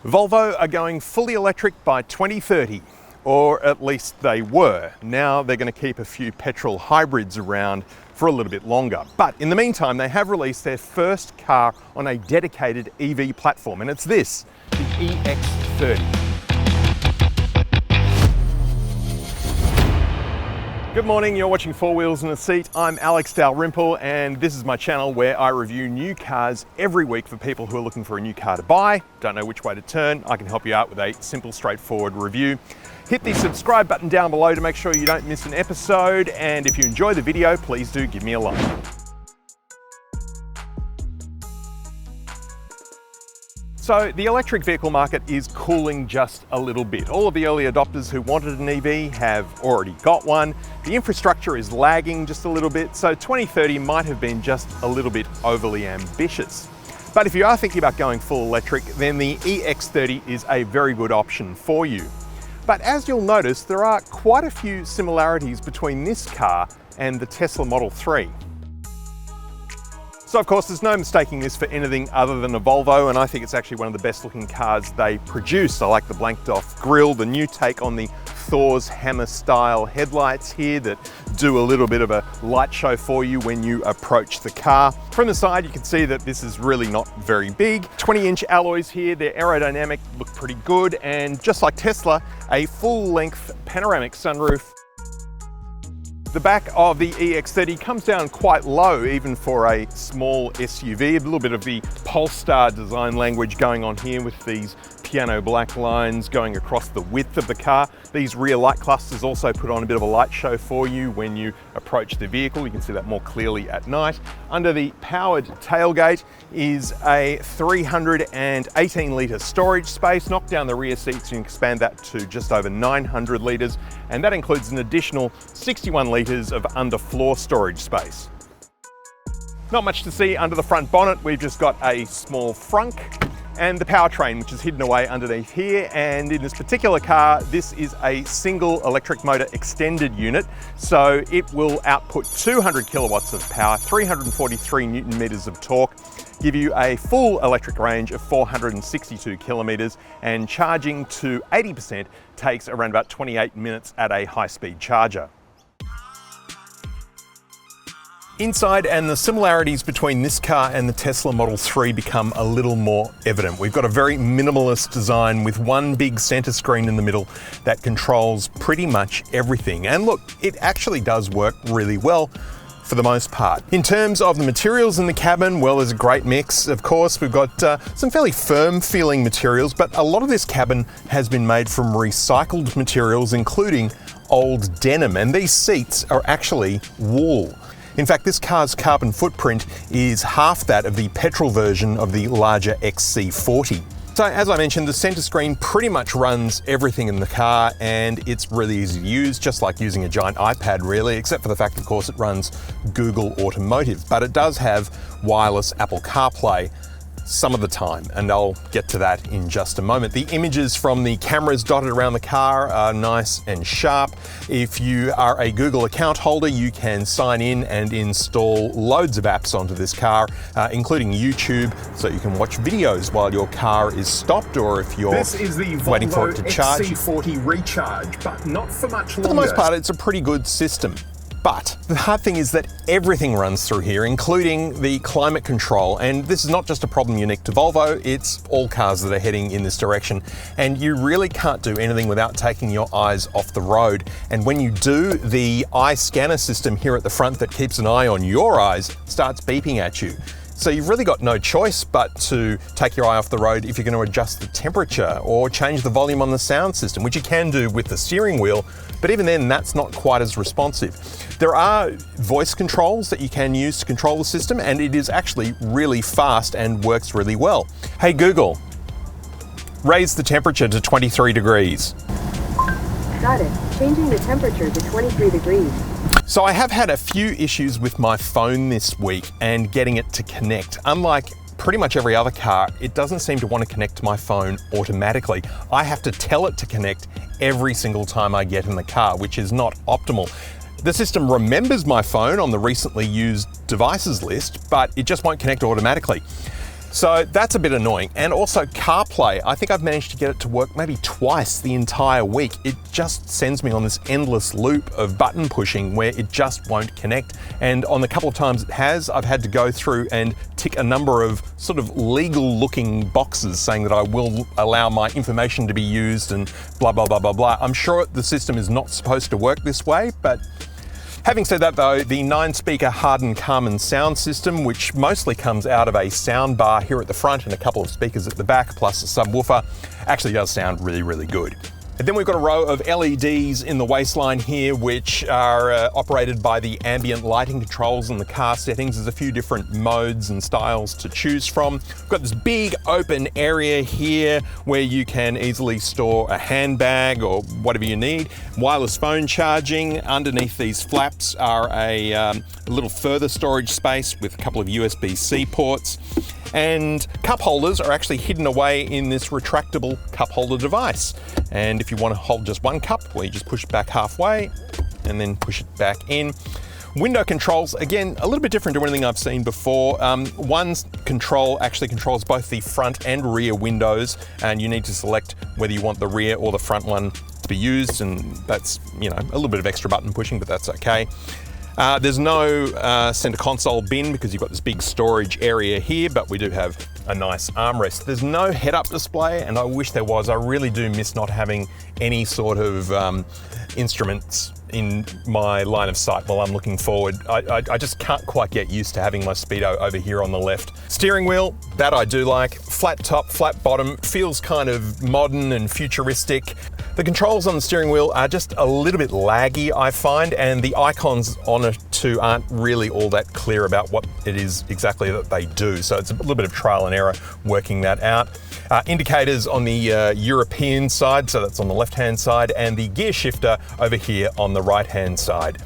Volvo are going fully electric by 2030, or at least they were. Now they're going to keep a few petrol hybrids around for a little bit longer. But in the meantime, they have released their first car on a dedicated EV platform, and it's this, the EX30. Good morning, you're watching Four Wheels in a Seat. I'm Alex Dalrymple, and this is my channel where I review new cars every week for people who are looking for a new car to buy, don't know which way to turn. I can help you out with a simple, straightforward review. Hit the subscribe button down below to make sure you don't miss an episode, and if you enjoy the video, please do give me a like. So the electric vehicle market is cooling just a little bit. All of the early adopters who wanted an EV have already got one. The infrastructure is lagging just a little bit, so 2030 might have been just a little bit overly ambitious. But if you are thinking about going full electric, then the EX30 is a very good option for you. But as you'll notice, there are quite a few similarities between this car and the Tesla Model 3. So of course, there's no mistaking this for anything other than a Volvo, and I think it's actually one of the best looking cars they produce. I like the blanked off grille, the new take on the Thor's hammer style headlights here that do a little bit of a light show for you when you approach the car. From the side, you can see that this is really not very big. 20-inch alloys here, they're aerodynamic, look pretty good, and just like Tesla, a full-length panoramic sunroof. The back of the EX30 comes down quite low, even for a small SUV. A little bit of the Polestar design language going on here with these piano black lines going across the width of the car. These rear light clusters also put on a bit of a light show for you when you approach the vehicle. You can see that more clearly at night. Under the powered tailgate is a 318 litre storage space. Knock down the rear seats and expand that to just over 900 litres, and that includes an additional 61 litres of underfloor storage space. Not much to see under the front bonnet. We've just got a small frunk and the powertrain, which is hidden away underneath here. And in this particular car, this is a single electric motor extended unit. So it will output 200 kilowatts of power, 343 Newton meters of torque, give you a full electric range of 462 kilometers, and charging to 80% takes around about 28 minutes at a high-speed charger. Inside, and the similarities between this car and the Tesla Model 3 become a little more evident. We've got a very minimalist design with one big center screen in the middle that controls pretty much everything. And look, it actually does work really well for the most part. In terms of the materials in the cabin, well, there's a great mix. Of course, we've got some fairly firm feeling materials, but a lot of this cabin has been made from recycled materials, including old denim, and these seats are actually wool. In fact, this car's carbon footprint is half that of the petrol version of the larger XC40. So as I mentioned, the center screen pretty much runs everything in the car, and it's really easy to use, just like using a giant iPad really, except for the fact, of course, it runs Google Automotive. But it does have wireless Apple CarPlay some of the time, and I'll get to that in just a moment. The images from the cameras dotted around the car are nice and sharp. If you are a Google account holder, you can sign in and install loads of apps onto this car, including YouTube, so you can watch videos while your car is stopped, or if you're waiting for it to charge. This is the Volvo EX30 Recharge, but not for much longer. For the most part, it's a pretty good system. But the hard thing is that everything runs through here, including the climate control. And this is not just a problem unique to Volvo, it's all cars that are heading in this direction. And you really can't do anything without taking your eyes off the road. And when you do, the eye scanner system here at the front that keeps an eye on your eyes starts beeping at you. So you've really got no choice but to take your eye off the road if you're going to adjust the temperature or change the volume on the sound system, which you can do with the steering wheel, but even then that's not quite as responsive. There are voice controls that you can use to control the system, and it is actually really fast and works really well. Hey Google, raise the temperature to 23 degrees. Got it. Changing the temperature to 23 degrees. So I have had a few issues with my phone this week and getting it to connect. Unlike pretty much every other car, it doesn't seem to want to connect to my phone automatically. I have to tell it to connect every single time I get in the car, which is not optimal. The system remembers my phone on the recently used devices list, but it just won't connect automatically. So that's a bit annoying. And also CarPlay, I think I've managed to get it to work maybe twice the entire week. It just sends me on this endless loop of button pushing where it just won't connect. And on the couple of times it has, I've had to go through and tick a number of sort of legal looking boxes saying that I will allow my information to be used and blah, blah, blah, blah, blah. I'm sure the system is not supposed to work this way, but having said that though, the 9-speaker Harden Karman sound system, which mostly comes out of a sound bar here at the front and a couple of speakers at the back, plus a subwoofer, actually does sound really, really good. And then we've got a row of LEDs in the waistline here, which are operated by the ambient lighting controls in the car settings. There's a few different modes and styles to choose from. We've got this big open area here where you can easily store a handbag or whatever you need. Wireless phone charging. Underneath these flaps are a little further storage space with a couple of USB-C ports. And cup holders are actually hidden away in this retractable cup holder device. And if you want to hold just one cup, well, you just push it back halfway and then push it back in. Window controls, again, a little bit different to anything I've seen before. One control actually controls both the front and rear windows, and you need to select whether you want the rear or the front one to be used, and that's, you know, a little bit of extra button pushing, but that's okay. There's no center console bin because you've got this big storage area here, but we do have a nice armrest. There's no head-up display, and I wish there was. I really do miss not having any sort of instruments in my line of sight while I'm looking forward. I just can't quite get used to having my speedo over here on the left. Steering wheel, that I do like. Flat top, flat bottom, feels kind of modern and futuristic. The controls on the steering wheel are just a little bit laggy, I find, and the icons on it too aren't really all that clear about what it is exactly that they do. So it's a little bit of trial and error working that out. Indicators on the European side, so that's on the left-hand side, and the gear shifter over here on the right-hand side.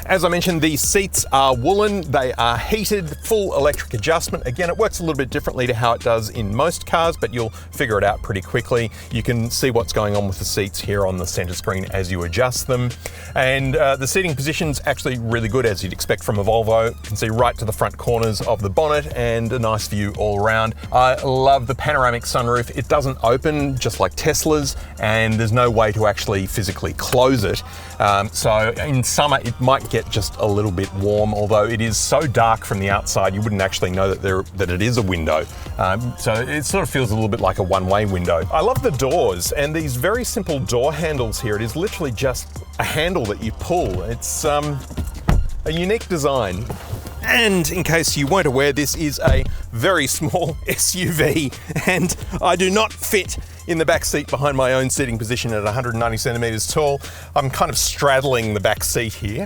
As I mentioned, the seats are woolen, they are heated, full electric adjustment. Again, it works a little bit differently to how it does in most cars, but you'll figure it out pretty quickly. You can see what's going on with the seats here on the center screen as you adjust them. And the seating position's actually really good, as you'd expect from a Volvo. You can see right to the front corners of the bonnet and a nice view all around. I love the panoramic sunroof. It doesn't open just like Tesla's, and there's no way to actually physically close it. So in summer, it might get just a little bit warm, although it is so dark from the outside you wouldn't actually know that it is a window. So it sort of feels a little bit like a one-way window. I love the doors and these very simple door handles here. It is literally just a handle that you pull. It's a unique design. And in case you weren't aware, this is a very small SUV, and I do not fit in the back seat behind my own seating position at 190 centimeters tall. I'm kind of straddling the back seat here.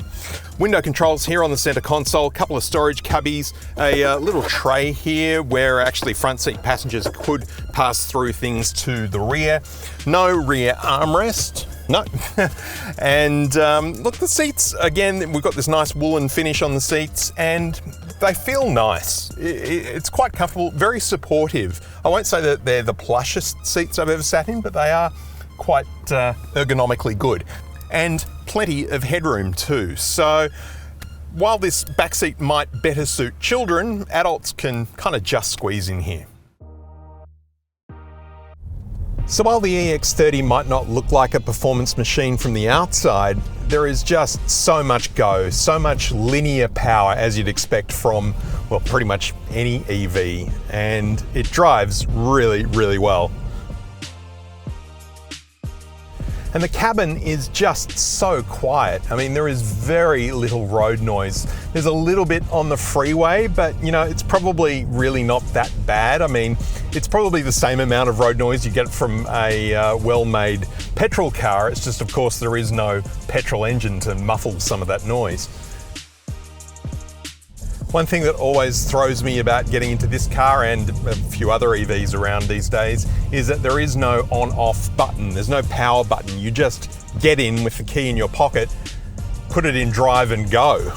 Window controls here on the center console, a couple of storage cubbies, a little tray here where actually front seat passengers could pass through things to the rear. No rear armrest. No. And look, the seats, again, we've got this nice woolen finish on the seats and they feel nice. It's quite comfortable, very supportive. I won't say that they're the plushest seats I've ever sat in, but they are quite ergonomically good. And plenty of headroom too. So while this back seat might better suit children, adults can kind of just squeeze in here. So while the EX30 might not look like a performance machine from the outside, there is just so much go, so much linear power as you'd expect from, well, pretty much any EV, and it drives really, really well. And the cabin is just so quiet. I mean, there is very little road noise. There's a little bit on the freeway, but you know, it's probably really not that bad. I mean, it's probably the same amount of road noise you get from a well-made petrol car. It's just, of course, there is no petrol engine to muffle some of that noise. One thing that always throws me about getting into this car and a few other EVs around these days is that there is no on-off button. There's no power button. You just get in with the key in your pocket, put it in drive and go.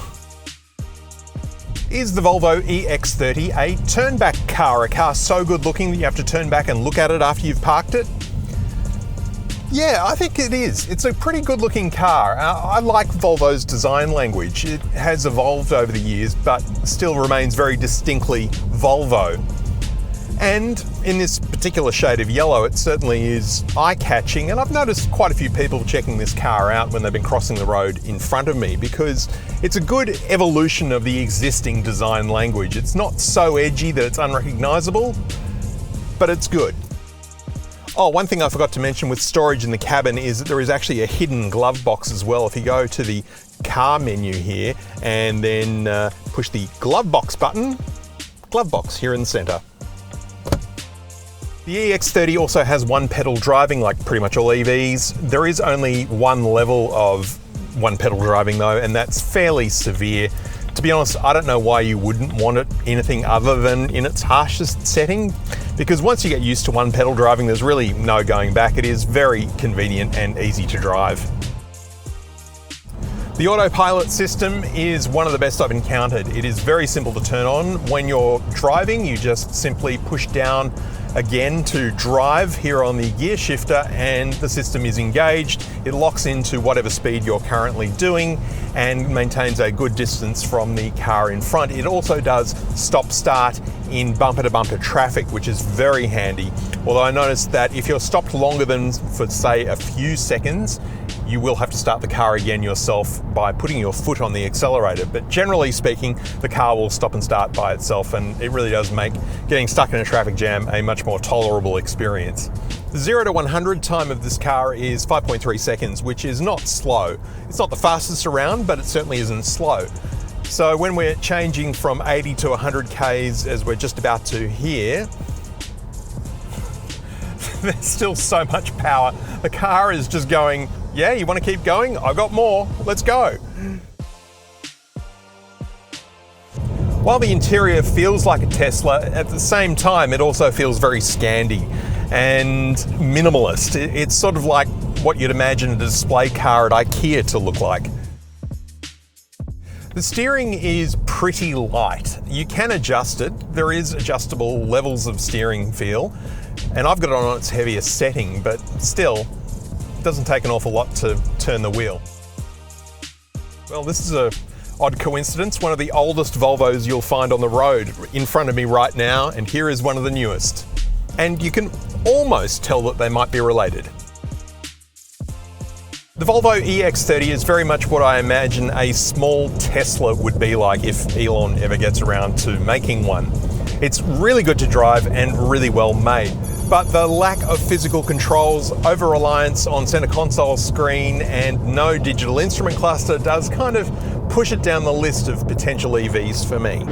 Is the Volvo EX30 a turn-back car, a car so good looking that you have to turn back and look at it after you've parked it? Yeah, I think it is. It's a pretty good looking car. I like Volvo's design language. It has evolved over the years, but still remains very distinctly Volvo. And in this particular shade of yellow, it certainly is eye-catching, and I've noticed quite a few people checking this car out when they've been crossing the road in front of me, because it's a good evolution of the existing design language. It's not so edgy that it's unrecognisable, but it's good. Oh, one thing I forgot to mention with storage in the cabin is that there is actually a hidden glove box as well. If you go to the car menu here and then push the glove box button, glove box here in the centre. The EX30 also has one pedal driving, like pretty much all EVs. There is only one level of one pedal driving though, and that's fairly severe. To be honest, I don't know why you wouldn't want it anything other than in its harshest setting, because once you get used to one pedal driving, there's really no going back. It is very convenient and easy to drive. The autopilot system is one of the best I've encountered. It is very simple to turn on. When you're driving, you just simply push down again to drive here on the gear shifter and the system is engaged. It locks into whatever speed you're currently doing and maintains a good distance from the car in front. It also does stop start in bumper to bumper traffic, which is very handy. Although I noticed that if you're stopped longer than for say a few seconds, you will have to start the car again yourself by putting your foot on the accelerator. But generally speaking, the car will stop and start by itself, and it really does make getting stuck in a traffic jam a much more tolerable experience. The 0 to 100 time of this car is 5.3 seconds, which is not slow. It's not the fastest around, but it certainly isn't slow. So when we're changing from 80 to 100 Ks, as we're just about to here, there's still so much power. The car is just going, yeah, you want to keep going? I've got more, let's go. While the interior feels like a Tesla, at the same time, it also feels very Scandi and minimalist. It's sort of like what you'd imagine a display car at IKEA to look like. The steering is pretty light. You can adjust it. There is adjustable levels of steering feel, and I've got it on its heaviest setting, but still, it doesn't take an awful lot to turn the wheel. Well, this is a odd coincidence. One of the oldest Volvos you'll find on the road in front of me right now, and here is one of the newest. And you can almost tell that they might be related. The Volvo EX30 is very much what I imagine a small Tesla would be like if Elon ever gets around to making one. It's really good to drive and really well made, but the lack of physical controls, over-reliance on center console screen, and no digital instrument cluster does kind of push it down the list of potential EVs for me.